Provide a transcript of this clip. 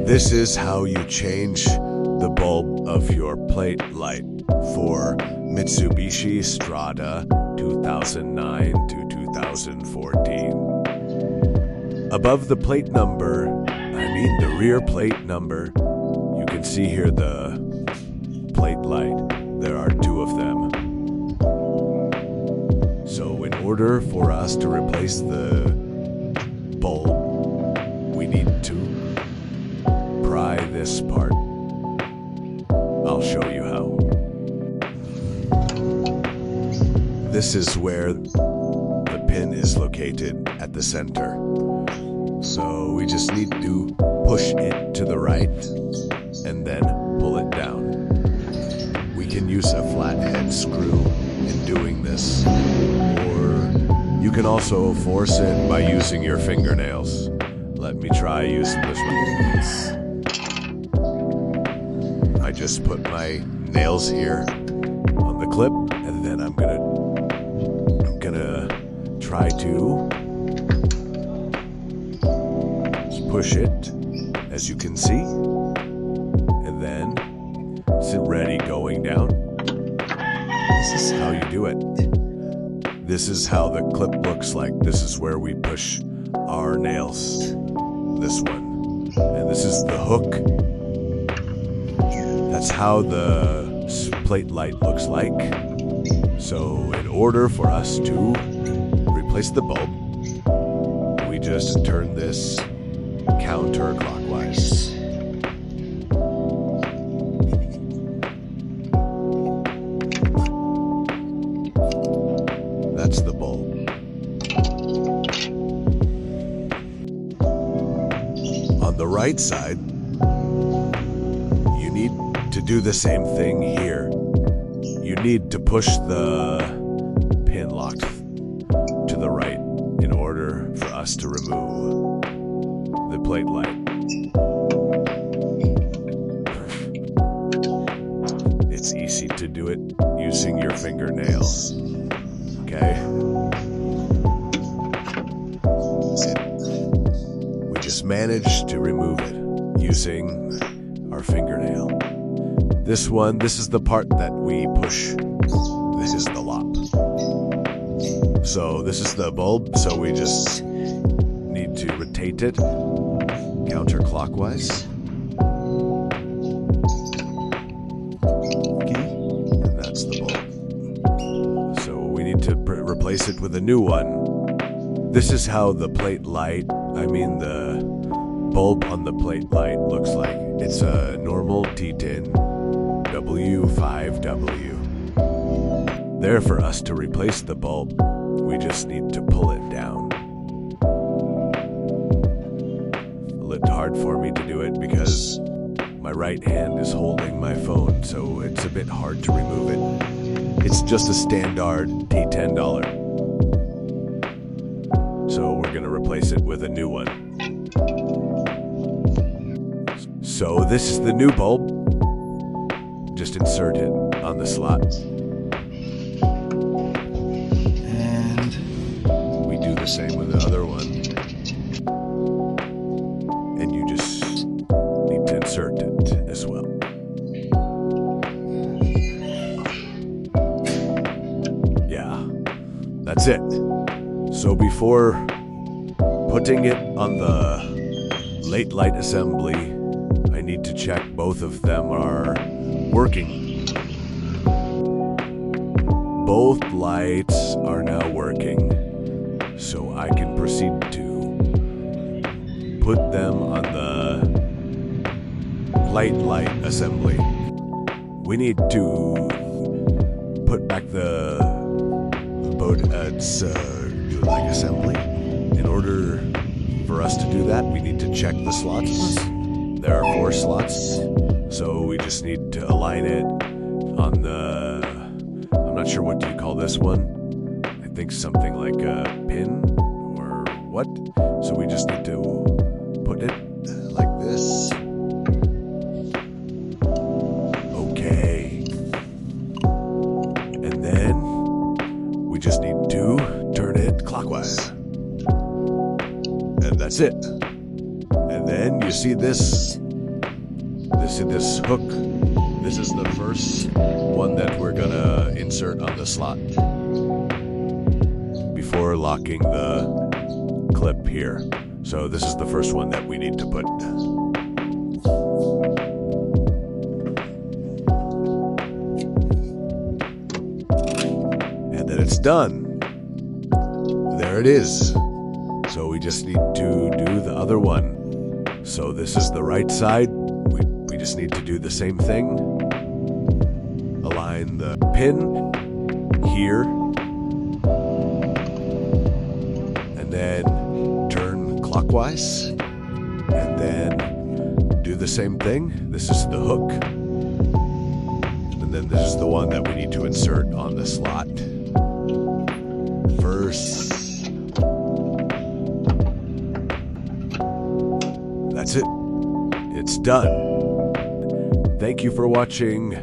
This is how you change the bulb of your plate light for Mitsubishi Strada 2009 to 2014. Above the plate number, the rear plate number, you can see here the plate light. There are two of them. So in order for us to replace the bulb, we need to pry this part. I'll show you how. This is where the pin is located at the center. So we just need to push it to the right and then pull it down. We can use a flathead screw in doing this, or you can also force it by using your fingernails. Let me try using this one. I just put my nails here on the clip, and then I'm gonna try to push it, as you can see, and then it's ready going down. This is how you do it. This is how the clip looks like. This is where we push our nails. This one. And this is the hook. That's how the plate light looks like. So in order for us to replace the bulb, we just turn this counterclockwise. That's the bulb. On the right side, you need to do the same thing here. You need to push the pin lock to the right in order for us to remove the plate light. It's easy to do it using your fingernails. Okay? We just managed to remove it using our fingernail. This is the part that we push. This is the lop. So this is the bulb, so we just need to rotate it counterclockwise. Okay, and that's the bulb. So we need to replace it with a new one. This is how the plate light, the bulb on the plate light looks like. It's a normal Triton W5W. There, for us to replace the bulb, we just need to pull it down. A little hard for me to do it because my right hand is holding my phone, so it's a bit hard to remove it. It's just a standard T10. So we're gonna replace it with a new one. So this is the new bulb. Just insert it on the slot. And we do the same with the other one. And you just need to insert it as well. Yeah, that's it. So before putting it on the late light assembly, I need to check both of them are working. Both lights are now working, so I can proceed to put them on the light assembly. We need to put back the light assembly. In order for us to do that, we need to check the slots. There are 4 slots, so we just need to align it on the, I'm not sure what do you call this one. I think something like a pin or what. So we just need to put it like this. Okay. And then we just need to turn it clockwise. And that's it. And then you see this this hook. This is the first one that we're gonna insert on the slot before locking the clip here. So this is the first one that we need to put. And then it's done. There it is. So we just need to do the other one. So this is the right side. We just need to do the same thing. Align the pin here. And then turn clockwise. And then do the same thing. This is the hook. And then this is the one that we need to insert on the slot. First. That's it. It's done. Thank you for watching.